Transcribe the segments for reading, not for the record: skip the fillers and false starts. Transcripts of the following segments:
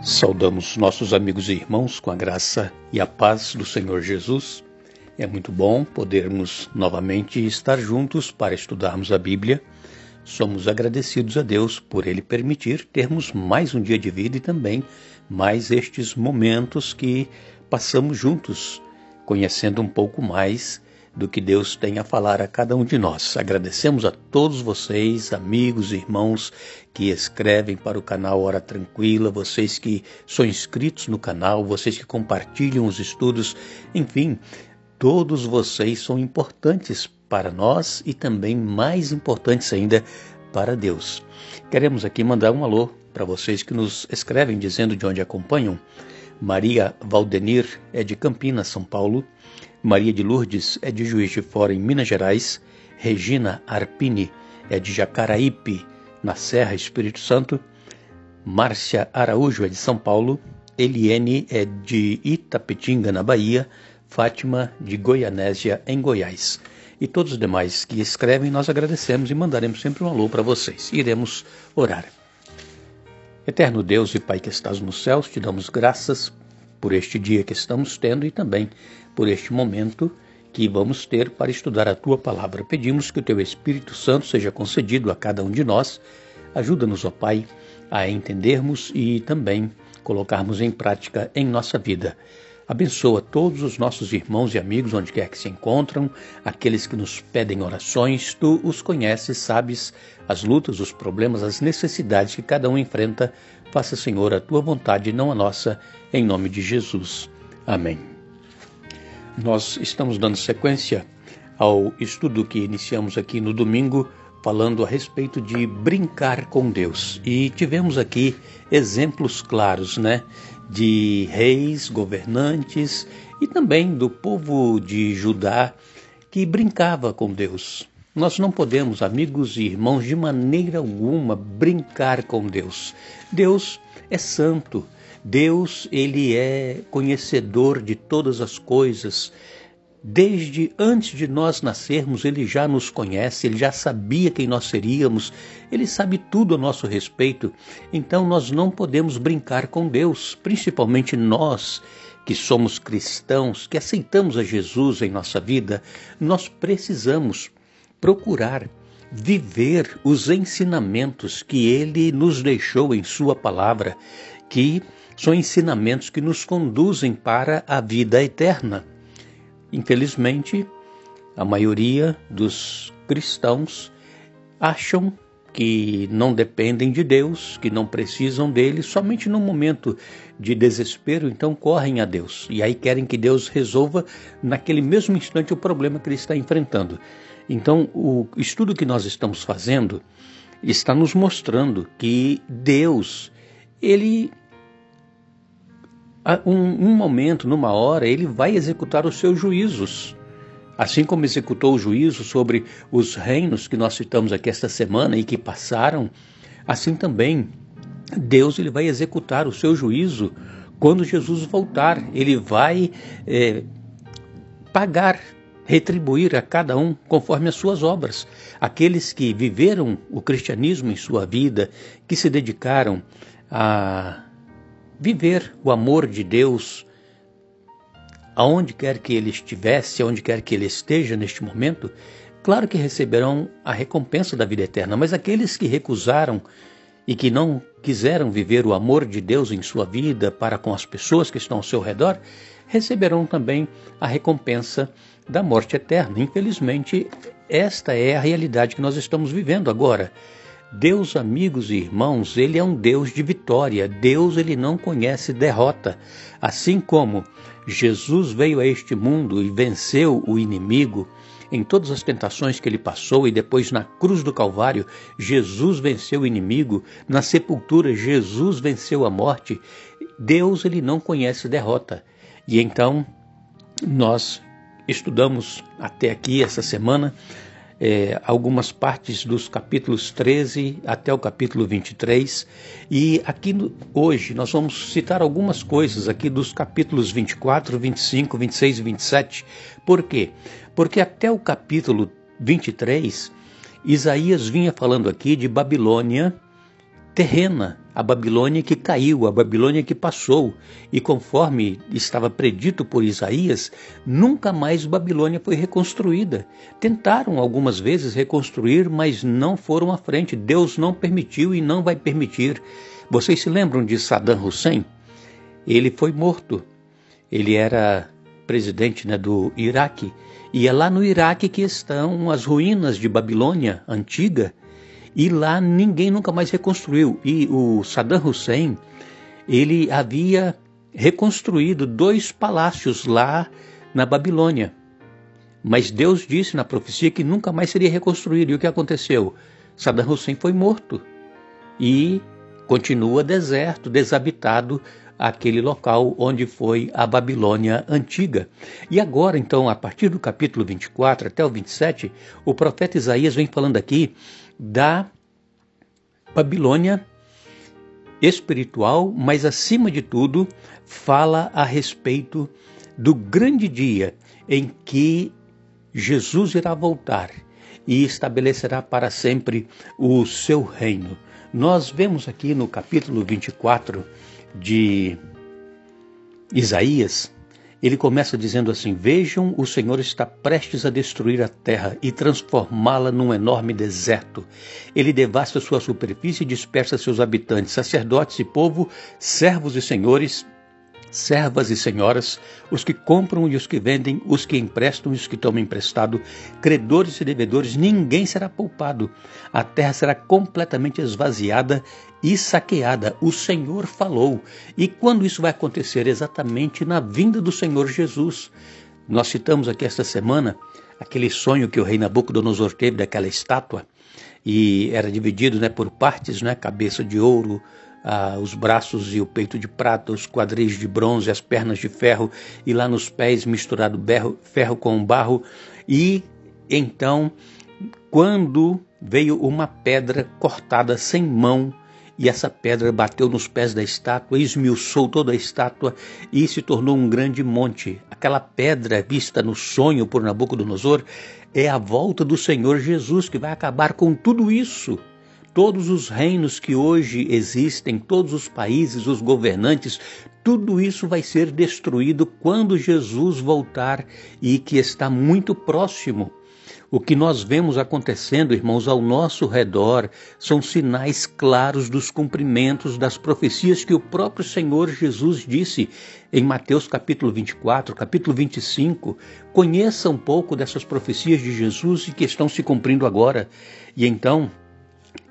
Saudamos nossos amigos e irmãos com a graça e a paz do Senhor Jesus. É muito bom podermos novamente estar juntos para estudarmos a Bíblia. Somos agradecidos a Deus por Ele permitir termos mais um dia de vida e também mais estes momentos que passamos juntos, conhecendo um pouco mais do que Deus tem a falar a cada um de nós. Agradecemos a todos vocês, amigos e irmãos que escrevem para o canal Hora Tranquila, vocês que são inscritos no canal, vocês que compartilham os estudos, enfim, todos vocês são importantes para nós e também mais importantes ainda para Deus. Queremos aqui mandar um alô para vocês que nos escrevem dizendo de onde acompanham. Maria Valdenir é de Campinas, São Paulo. Maria de Lourdes é de Juiz de Fora, em Minas Gerais. Regina Arpini é de Jacaraípe, na Serra, Espírito Santo. Márcia Araújo é de São Paulo. Eliene é de Itapetinga, na Bahia. Fátima de Goianésia, em Goiás. E todos os demais que escrevem, nós agradecemos e mandaremos sempre um alô para vocês. Iremos orar. Eterno Deus e Pai que estás nos céus, te damos graças por este dia que estamos tendo e também por este momento que vamos ter para estudar a Tua Palavra. Pedimos que o Teu Espírito Santo seja concedido a cada um de nós. Ajuda-nos, ó Pai, a entendermos e também colocarmos em prática em nossa vida. Abençoa todos os nossos irmãos e amigos onde quer que se encontram, aqueles que nos pedem orações. Tu os conheces, sabes as lutas, os problemas, as necessidades que cada um enfrenta. Faça, Senhor, a Tua vontade e não a nossa, em nome de Jesus. Amém. Nós estamos dando sequência ao estudo que iniciamos aqui no domingo, falando a respeito de brincar com Deus. E tivemos aqui exemplos claros, de reis, governantes e também do povo de Judá que brincava com Deus. Nós não podemos, amigos e irmãos, de maneira alguma brincar com Deus. Deus é santo. Deus, Ele é conhecedor de todas as coisas. Desde antes de nós nascermos, Ele já nos conhece, Ele já sabia quem nós seríamos, Ele sabe tudo a nosso respeito. Então nós não podemos brincar com Deus, principalmente nós que somos cristãos, que aceitamos a Jesus em nossa vida. Nós precisamos procurar viver os ensinamentos que Ele nos deixou em Sua palavra, que são ensinamentos que nos conduzem para a vida eterna. Infelizmente, a maioria dos cristãos acham que não dependem de Deus, que não precisam dele, somente no momento de desespero, então correm a Deus. E aí querem que Deus resolva naquele mesmo instante o problema que ele está enfrentando. Então, o estudo que nós estamos fazendo está nos mostrando que Deus, Ele, um momento, numa hora, Ele vai executar os seus juízos. Assim como executou o juízo sobre os reinos que nós citamos aqui esta semana e que passaram, assim também Deus Ele vai executar o seu juízo quando Jesus voltar. Ele vai pagar, retribuir a cada um conforme as suas obras. Aqueles que viveram o cristianismo em sua vida, que se dedicaram a viver o amor de Deus, aonde quer que ele estivesse, aonde quer que ele esteja neste momento, claro que receberão a recompensa da vida eterna, mas aqueles que recusaram e que não quiseram viver o amor de Deus em sua vida para com as pessoas que estão ao seu redor, receberão também a recompensa da morte eterna. Infelizmente, esta é a realidade que nós estamos vivendo agora. Deus, amigos e irmãos, Ele é um Deus de vitória. Deus, Ele não conhece derrota. Assim como Jesus veio a este mundo e venceu o inimigo em todas as tentações que Ele passou, e depois na cruz do Calvário, Jesus venceu o inimigo, na sepultura, Jesus venceu a morte. Deus, Ele não conhece derrota. E então, nós estudamos até aqui, essa semana, algumas partes dos capítulos 13 até o capítulo 23, e aqui hoje nós vamos citar algumas coisas aqui dos capítulos 24, 25, 26 e 27. Por quê? Porque até o capítulo 23, Isaías vinha falando aqui de Babilônia terrena, a Babilônia que caiu, a Babilônia que passou. E conforme estava predito por Isaías, nunca mais Babilônia foi reconstruída. Tentaram algumas vezes reconstruir, mas não foram à frente. Deus não permitiu e não vai permitir. Vocês se lembram de Saddam Hussein? Ele foi morto. Ele era presidente, do Iraque. E é lá no Iraque que estão as ruínas de Babilônia antiga. E lá ninguém nunca mais reconstruiu. E o Saddam Hussein, ele havia reconstruído 2 palácios lá na Babilônia. Mas Deus disse na profecia que nunca mais seria reconstruído. E o que aconteceu? Saddam Hussein foi morto. E continua deserto, desabitado, aquele local onde foi a Babilônia antiga. E agora, então, a partir do capítulo 24 até o 27, o profeta Isaías vem falando aqui da Babilônia espiritual, mas acima de tudo fala a respeito do grande dia em que Jesus irá voltar e estabelecerá para sempre o seu reino. Nós vemos aqui no capítulo 24 de Isaías, ele começa dizendo assim: vejam, o Senhor está prestes a destruir a terra e transformá-la num enorme deserto. Ele devasta sua superfície e dispersa seus habitantes, sacerdotes e povo, servos e senhores, servas e senhoras, os que compram e os que vendem, os que emprestam e os que tomam emprestado, credores e devedores, ninguém será poupado. A terra será completamente esvaziada e saqueada. O Senhor falou. E quando isso vai acontecer? Exatamente na vinda do Senhor Jesus. Nós citamos aqui esta semana aquele sonho que o rei Nabucodonosor teve daquela estátua, e era dividido por partes, cabeça de ouro, os braços e o peito de prata, os quadris de bronze, as pernas de ferro, e lá nos pés misturado ferro com barro. E então, quando veio uma pedra cortada sem mão, e essa pedra bateu nos pés da estátua, esmiuçou toda a estátua e se tornou um grande monte. Aquela pedra vista no sonho por Nabucodonosor é a volta do Senhor Jesus, que vai acabar com tudo isso. Todos os reinos que hoje existem, todos os países, os governantes, tudo isso vai ser destruído quando Jesus voltar, e que está muito próximo. O que nós vemos acontecendo, irmãos, ao nosso redor, são sinais claros dos cumprimentos das profecias que o próprio Senhor Jesus disse em Mateus capítulo 24, capítulo 25. Conheça um pouco dessas profecias de Jesus e que estão se cumprindo agora. E então,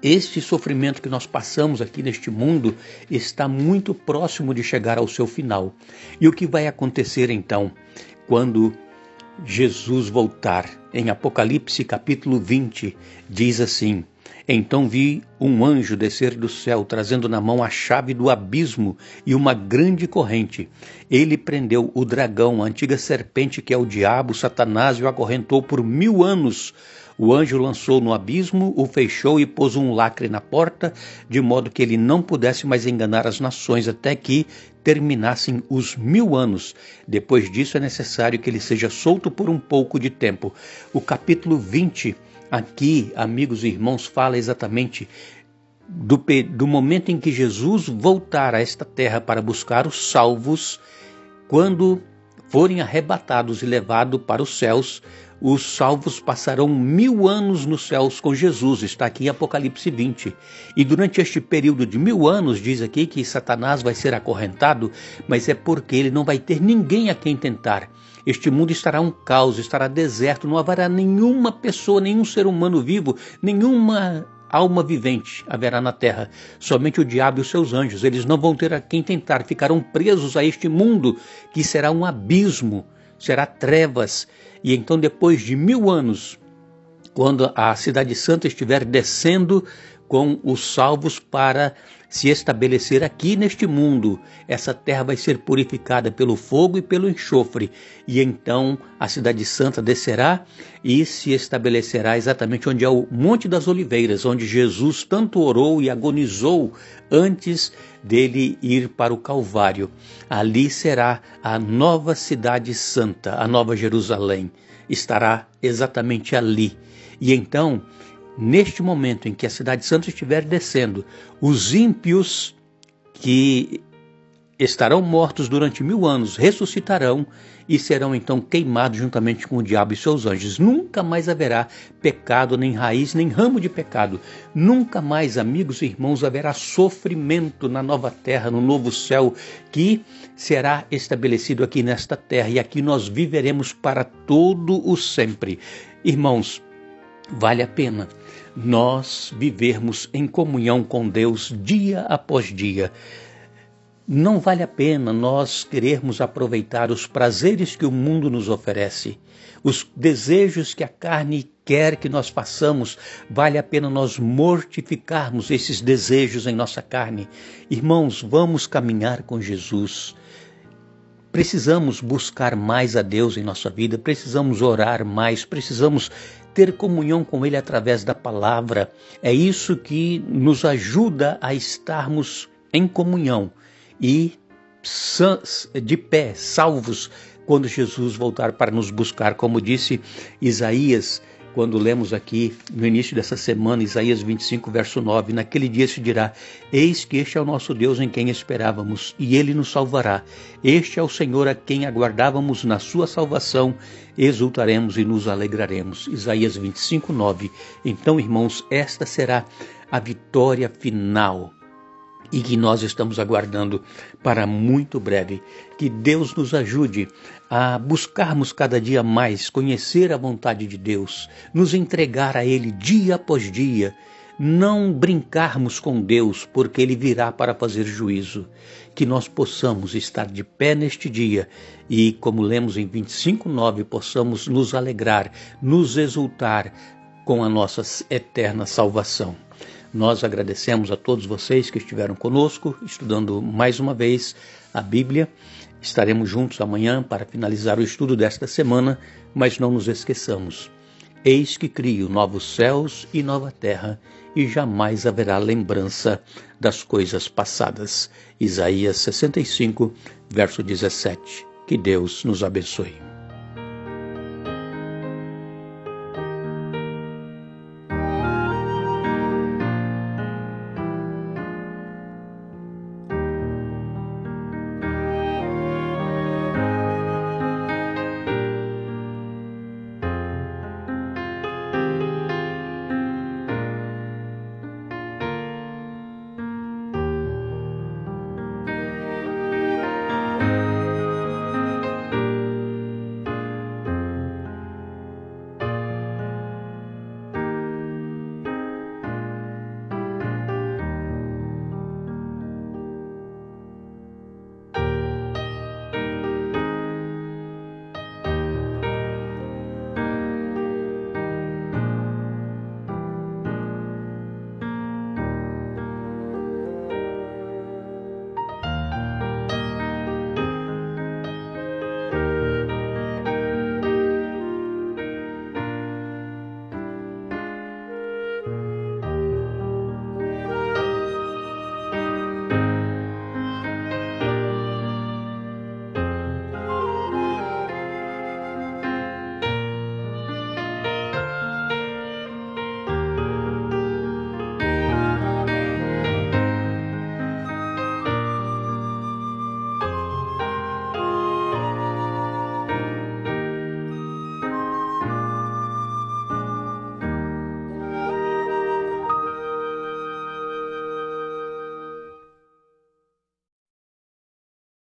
este sofrimento que nós passamos aqui neste mundo está muito próximo de chegar ao seu final. E o que vai acontecer então, quando Jesus voltar? Em Apocalipse capítulo 20, diz assim: então vi um anjo descer do céu, trazendo na mão a chave do abismo e uma grande corrente. Ele prendeu o dragão, a antiga serpente, que é o diabo, Satanás, e o acorrentou por 1000 anos. O anjo lançou no abismo, o fechou e pôs um lacre na porta, de modo que ele não pudesse mais enganar as nações até que terminassem os 1000 anos. Depois disso é necessário que ele seja solto por um pouco de tempo. O capítulo 20, aqui, amigos e irmãos, fala exatamente do momento em que Jesus voltar a esta terra para buscar os salvos. Quando forem arrebatados e levados para os céus, os salvos passarão 1000 anos nos céus com Jesus. Está aqui em Apocalipse 20. E durante este período de 1000 anos, diz aqui que Satanás vai ser acorrentado, mas é porque ele não vai ter ninguém a quem tentar. Este mundo estará um caos, estará deserto, não haverá nenhuma pessoa, nenhum ser humano vivo, nenhuma alma vivente haverá na terra. Somente o diabo e os seus anjos. Eles não vão ter a quem tentar, ficarão presos a este mundo, que será um abismo, será trevas. E então, depois de 1000 anos, quando a Cidade Santa estiver descendo com os salvos para se estabelecer aqui neste mundo, essa terra vai ser purificada pelo fogo e pelo enxofre. E então a Cidade Santa descerá e se estabelecerá exatamente onde é o Monte das Oliveiras, onde Jesus tanto orou e agonizou antes dele ir para o Calvário. Ali será a nova Cidade Santa, a Nova Jerusalém. Estará exatamente ali. E então, neste momento em que a Cidade Santa estiver descendo, os ímpios que estarão mortos durante 1000 anos, ressuscitarão e serão então queimados juntamente com o diabo e seus anjos. Nunca mais haverá pecado, nem raiz, nem ramo de pecado. Nunca mais, amigos e irmãos, haverá sofrimento na nova terra, no novo céu, que será estabelecido aqui nesta terra. E aqui nós viveremos para todo o sempre. Irmãos, vale a pena nós vivermos em comunhão com Deus dia após dia. Não vale a pena nós querermos aproveitar os prazeres que o mundo nos oferece, os desejos que a carne quer que nós façamos. Vale a pena nós mortificarmos esses desejos em nossa carne. Irmãos, vamos caminhar com Jesus. Precisamos buscar mais a Deus em nossa vida, precisamos orar mais, precisamos ter comunhão com Ele através da palavra. É isso que nos ajuda a estarmos em comunhão e de pé, salvos, quando Jesus voltar para nos buscar. Como disse Isaías, quando lemos aqui no início dessa semana, Isaías 25, verso 9, naquele dia se dirá: eis que este é o nosso Deus em quem esperávamos, e Ele nos salvará. Este é o Senhor a quem aguardávamos, na sua salvação exultaremos e nos alegraremos. Isaías 25, 9. Então, irmãos, esta será a vitória final e que nós estamos aguardando para muito breve. Que Deus nos ajude a buscarmos cada dia mais conhecer a vontade de Deus, nos entregar a Ele dia após dia, não brincarmos com Deus, porque Ele virá para fazer juízo. Que nós possamos estar de pé neste dia e, como lemos em 25:9, possamos nos alegrar, nos exultar com a nossa eterna salvação. Nós agradecemos a todos vocês que estiveram conosco, estudando mais uma vez a Bíblia. Estaremos juntos amanhã para finalizar o estudo desta semana, mas não nos esqueçamos. Eis que crio novos céus e nova terra, e jamais haverá lembrança das coisas passadas. Isaías 65, verso 17. Que Deus nos abençoe.